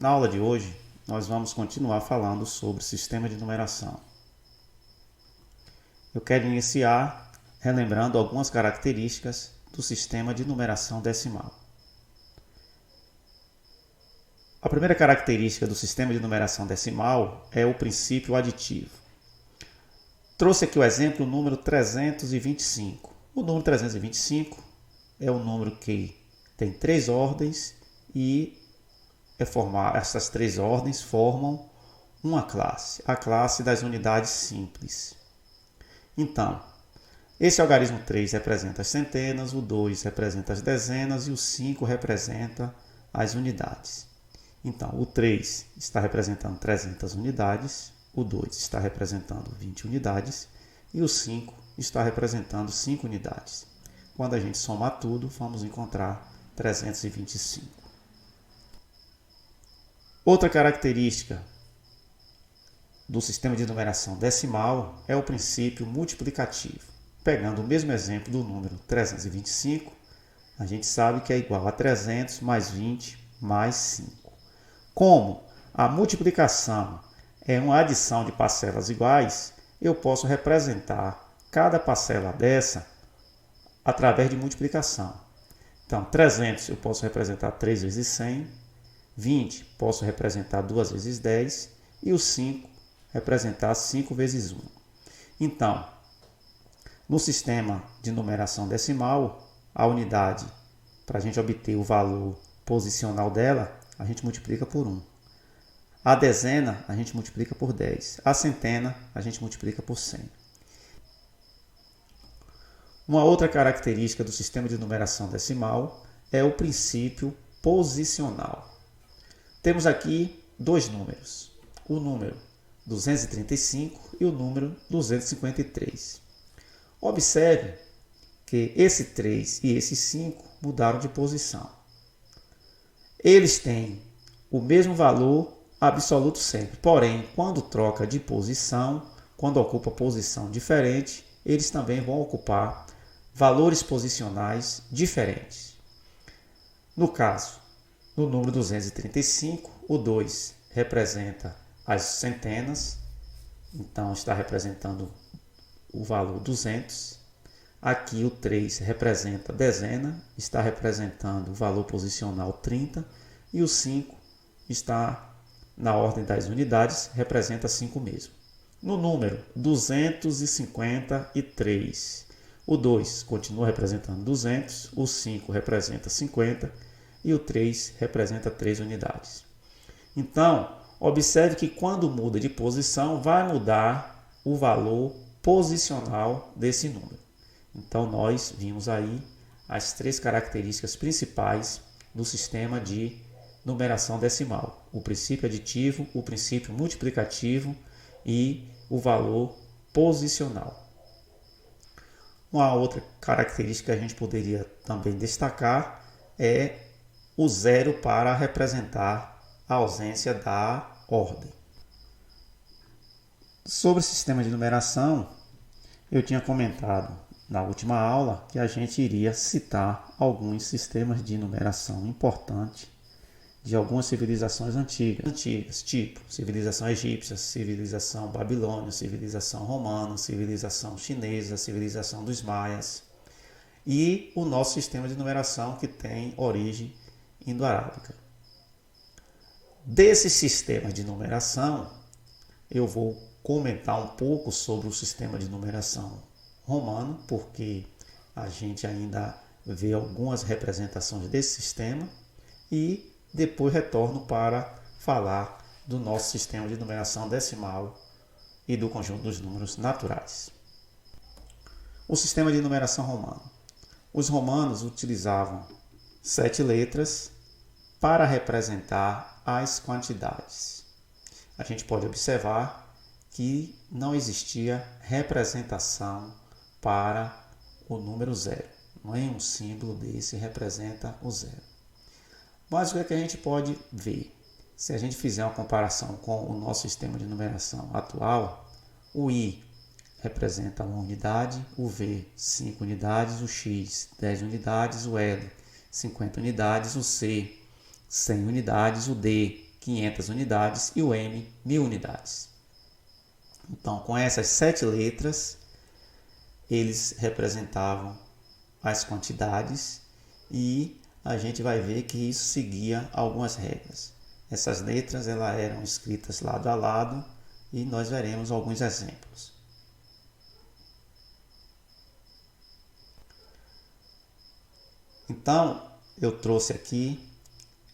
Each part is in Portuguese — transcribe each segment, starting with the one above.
Na aula de hoje, nós vamos continuar falando sobre sistema de numeração. Eu quero iniciar relembrando algumas características do sistema de numeração decimal. A primeira característica do sistema de numeração decimal é o princípio aditivo. Trouxe aqui o exemplo, o número 325. O número 325 é um número que tem 3 ordens e essas 3 ordens formam uma classe, a classe das unidades simples. Então, esse algarismo 3 representa as centenas, o 2 representa as dezenas e o 5 representa as unidades. Então, o 3 está representando 300 unidades, o 2 está representando 20 unidades e o 5 está representando 5 unidades. Quando a gente somar tudo, vamos encontrar 325. Outra característica do sistema de numeração decimal é o princípio multiplicativo. Pegando o mesmo exemplo do número 325, a gente sabe que é igual a 300 mais 20 mais 5. Como a multiplicação é uma adição de parcelas iguais, eu posso representar cada parcela dessa através de multiplicação. Então, 300 eu posso representar 3 vezes 100, 20 posso representar 2 vezes 10 e o 5 representar 5 vezes 1. Então, no sistema de numeração decimal, a unidade, para a gente obter o valor posicional dela, a gente multiplica por 1. A dezena, a gente multiplica por 10. A centena, a gente multiplica por 100. Uma outra característica do sistema de numeração decimal é o princípio posicional. Temos aqui 2 números, o número 235 e o número 253. Observe que esse 3 e esse 5 mudaram de posição. Eles têm o mesmo valor absoluto sempre, porém, quando troca de posição, quando ocupa posição diferente, eles também vão ocupar valores posicionais diferentes. No caso, no número 235, o 2 representa as centenas, então está representando o valor 200. Aqui o 3 representa a dezena, está representando o valor posicional 30. E o 5 está na ordem das unidades, representa 5 mesmo. No número 253, o 2 continua representando 200, o 5 representa 50 e o 3 representa 3 unidades. Então, observe que quando muda de posição, vai mudar o valor posicional desse número. Então, nós vimos aí as 3 características principais do sistema de numeração decimal: o princípio aditivo, o princípio multiplicativo e o valor posicional. Uma outra característica que a gente poderia também destacar é o 0 para representar a ausência da ordem. Sobre o sistema de numeração, eu tinha comentado na última aula que a gente iria citar alguns sistemas de numeração importantes de algumas civilizações antigas, tipo civilização egípcia, civilização babilônia, civilização romana, civilização chinesa, civilização dos maias e o nosso sistema de numeração que tem origem indo-arábica. Desses sistemas de numeração, eu vou comentar um pouco sobre o sistema de numeração romano, porque a gente ainda vê algumas representações desse sistema, e depois retorno para falar do nosso sistema de numeração decimal e do conjunto dos números naturais. O sistema de numeração romano. Os romanos utilizavam 7 letras para representar as quantidades. A gente pode observar que não existia representação para o número 0. Nenhum símbolo desse representa o 0. Mas o que a gente pode ver? Se a gente fizer uma comparação com o nosso sistema de numeração atual, o I representa 1 unidade, o V 5 unidades, o X 10 unidades, o L 50 unidades, o C 100 unidades, o D 500 unidades e o M, 1000 unidades. Então, com essas 7 letras, eles representavam as quantidades e a gente vai ver que isso seguia algumas regras. Essas letras elas eram escritas lado a lado e nós veremos alguns exemplos. Então, eu trouxe aqui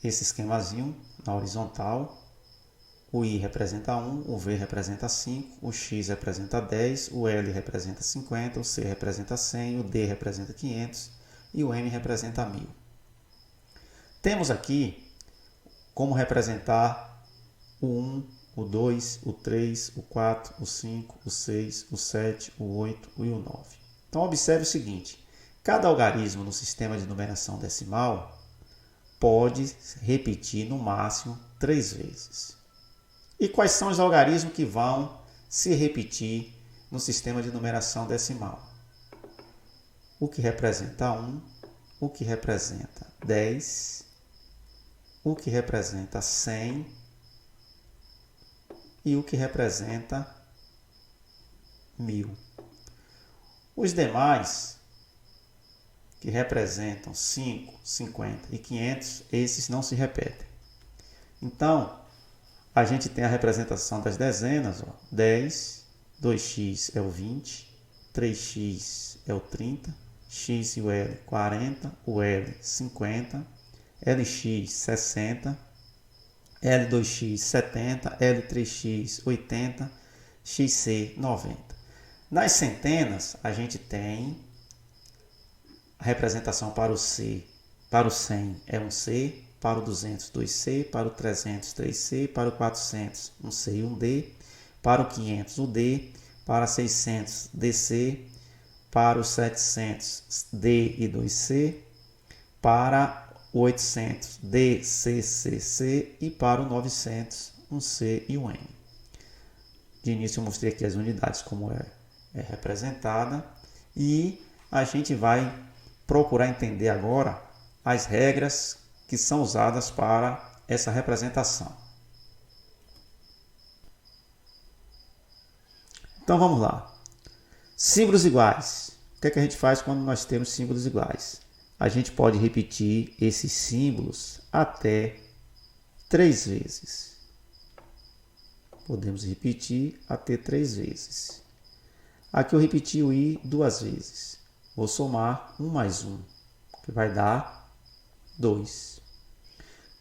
esse esquemazinho na horizontal. O I representa 1, o V representa 5, o X representa 10, o L representa 50, o C representa 100, o D representa 500 e o M representa 1000. Temos aqui como representar o 1, o 2, o 3, o 4, o 5, o 6, o 7, o 8 e o 9. Então, observe o seguinte: cada algarismo no sistema de numeração decimal pode repetir no máximo 3 vezes. E quais são os algarismos que vão se repetir no sistema de numeração decimal? O que representa 1, o que representa 10, o que representa 100 e o que representa 1000. Os demais, que representam 5, 50 e 500, esses não se repetem. Então, a gente tem a representação das dezenas, ó. 10, 2x é o 20, 3x é o 30, x e o L 40, o L 50, LX 60, L2x 70, L3x 80, XC 90. Nas centenas, a gente tem a representação para o C, para o 100 é um C, para o 200, 2C, para o 300, 3C, para o 400, um C e um D, para o 500, o D, para 600, DC, para o 700, D e 2C, para o 800, D, C, C, C e para o 900, um C e um M. De início eu mostrei aqui as unidades como é representada e a gente vai procurar entender agora as regras que são usadas para essa representação. Então vamos lá. Símbolos iguais. O que é que a gente faz quando nós temos símbolos iguais? A gente pode repetir esses símbolos até 3 vezes. Podemos repetir até 3 vezes. Aqui eu repeti o I 2 vezes. Vou somar 1 mais 1, que vai dar 2.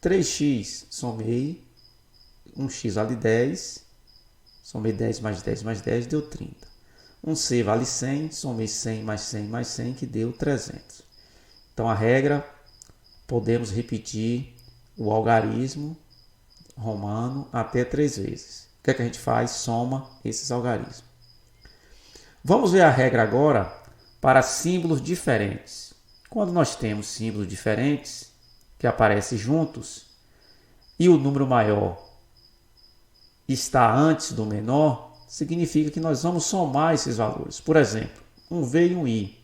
3x, somei, 1x vale 10, somei 10 mais 10 mais 10, deu 30. 1c vale 100, somei 100 mais 100 mais 100, que deu 300. Então, a regra, podemos repetir o algarismo romano até 3 vezes. O que é que a gente faz? Soma esses algarismos. Vamos ver a regra agora para símbolos diferentes. Quando nós temos símbolos diferentes, que aparecem juntos, e o número maior está antes do menor, significa que nós vamos somar esses valores. Por exemplo, um V e um I.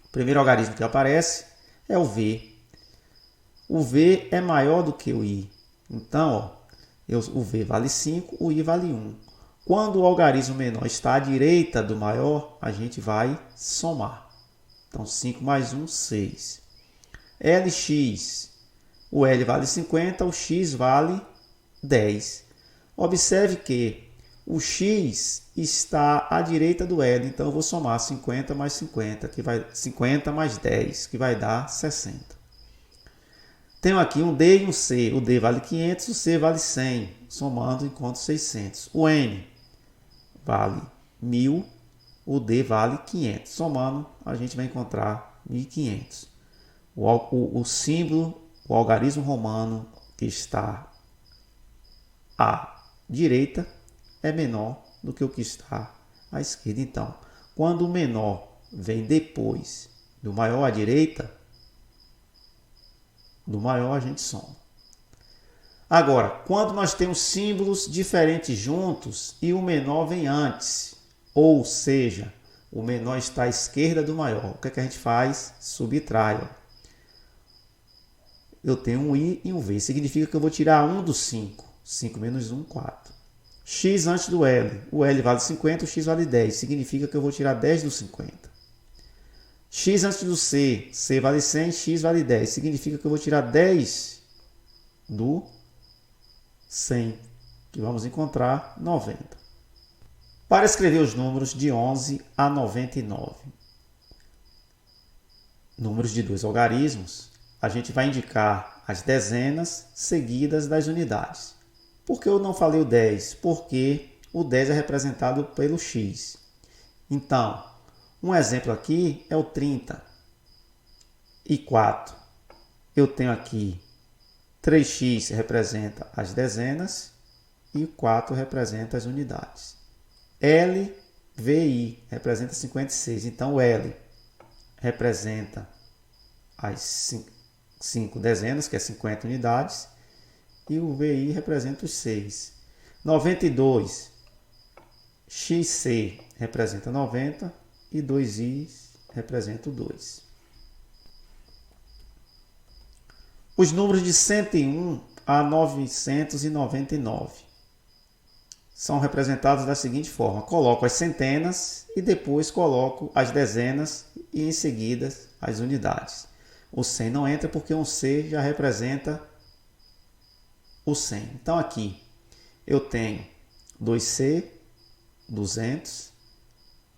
O primeiro algarismo que aparece é o V. O V é maior do que o I. Então, o V vale 5, o I vale 1. Quando o algarismo menor está à direita do maior, a gente vai somar. Então, 5 mais 1, 6. LX, o L vale 50, o X vale 10. Observe que o X está à direita do L, então eu vou somar 50 mais 50, que vai 50 mais 10, que vai dar 60. Tenho aqui um D e um C. O D vale 500, o C vale 100. Somando, encontro 600. O N vale 1000, o D vale 500. Somando, a gente vai encontrar 1500. O símbolo, o algarismo romano que está à direita é menor do que o que está à esquerda. Então, quando o menor vem depois do maior à direita, do maior a gente soma. Agora, quando nós temos símbolos diferentes juntos e o menor vem antes, ou seja, o menor está à esquerda do maior, o que é que a gente faz? Subtrai. eu tenho um i e um v. Significa que eu vou tirar 1 do 5. 5 menos 1, 4. X antes do L. O L vale 50, o X vale 10. Significa que eu vou tirar 10 do 50. X antes do C. C vale 100, X vale 10. Significa que eu vou tirar 10 do 100, que vamos encontrar 90. Para escrever os números de 11 a 99, números de dois algarismos, a gente vai indicar as dezenas seguidas das unidades. Por que eu não falei o 10? Porque o 10 é representado pelo x. Então, um exemplo aqui é o 34. Eu tenho aqui 3x representa as dezenas e o 4 representa as unidades. L, VI representa 56. Então, o L representa as 5 dezenas, que é 50 unidades, e o VI representa os 6. 92, XC representa 90 e 2i representa o 2. Os números de 101 a 999 são representados da seguinte forma. Coloco as centenas e depois coloco as dezenas e em seguida as unidades. O 100 não entra porque um C já representa o 100. Então aqui eu tenho 2C, 200,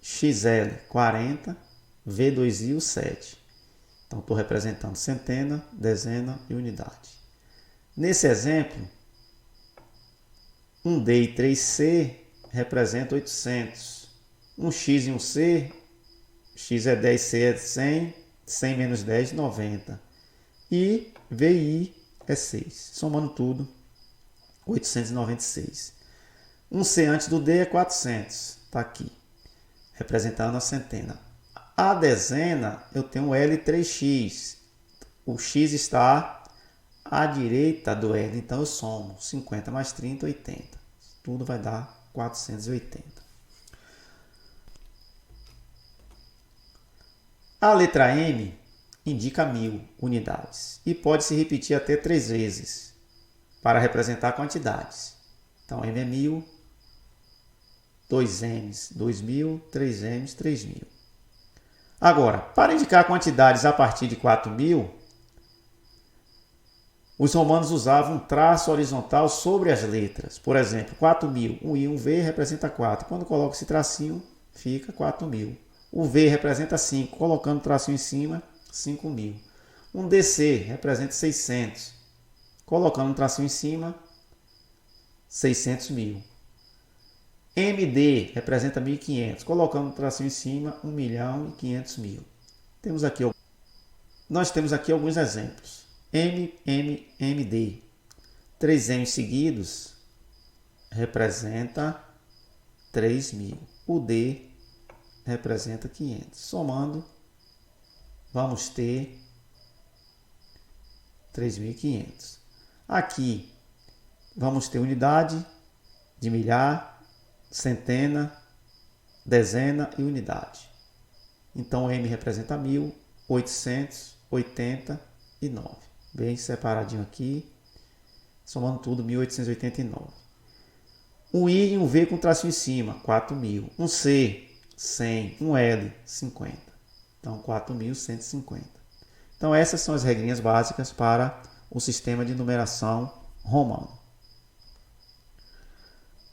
XL, 40, V2I, o 7. Então estou representando centena, dezena e unidade. Nesse exemplo, 1D e 3C representa 800. Um X e um C, X é 10, C é 100, 100 menos 10, 90. E VI é 6. Somando tudo, 896. Um C antes do D é 400. Está aqui, representando a centena. A dezena, eu tenho L3x. O x está à direita do L, então eu somo 50 mais 30, 80. Tudo vai dar 480. A letra M indica 1000 unidades e pode se repetir até 3 vezes para representar quantidades. Então, M é 1000, 2M's, 2000, 3M's, 3000. Agora, para indicar quantidades a partir de 4000, os romanos usavam um traço horizontal sobre as letras. Por exemplo, 4000, um I e um V representa 4. Quando coloco esse tracinho, fica 4000. O V representa 5. Colocando o tracinho em cima, 5000. Um DC representa 600. Colocando um tracinho em cima, 600.000. MD representa 1500. Colocando um tracinho em cima, 1.500.000. Nós temos aqui alguns exemplos. MD. 3M seguidos representa 3.000. O D representa 500. Somando, vamos ter 3.500. Aqui, vamos ter unidade de milhar, centena, dezena e unidade. Então, M representa 1000, 889. Bem separadinho aqui, somando tudo, 1889. Um I e um V com tracinho em cima, 4000. Um C, 100. Um L, 50. Então, 4150. Então, essas são as regrinhas básicas para o sistema de numeração romano.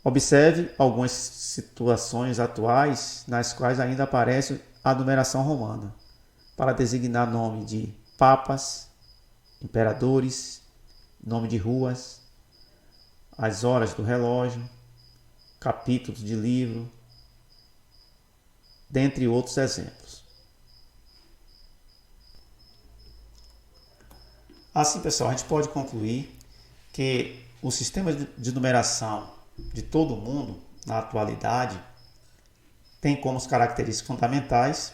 Observe algumas situações atuais nas quais ainda aparece a numeração romana para designar nome de papas, imperadores, nome de ruas, as horas do relógio, capítulos de livro, dentre outros exemplos. Assim, pessoal, a gente pode concluir que o sistema de numeração de todo o mundo, na atualidade, tem como características fundamentais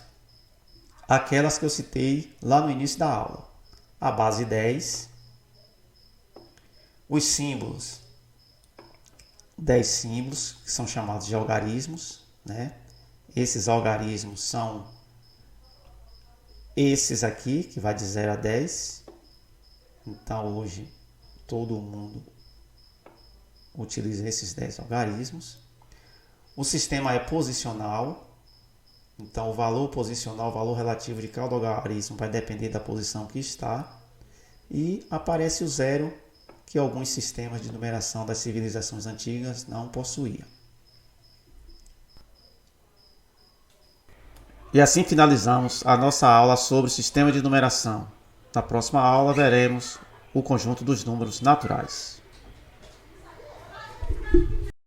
aquelas que eu citei lá no início da aula. A base 10, os símbolos, 10 símbolos, que são chamados de algarismos, né? Esses algarismos são esses aqui, que vai de 0 a 10. Então hoje todo mundo utiliza esses 10 algarismos. O sistema é posicional, então o valor posicional, o valor relativo de cada algarismo vai depender da posição que está. E aparece o zero, que alguns sistemas de numeração das civilizações antigas não possuíam. E assim finalizamos a nossa aula sobre sistema de numeração. Na próxima aula veremos o conjunto dos números naturais.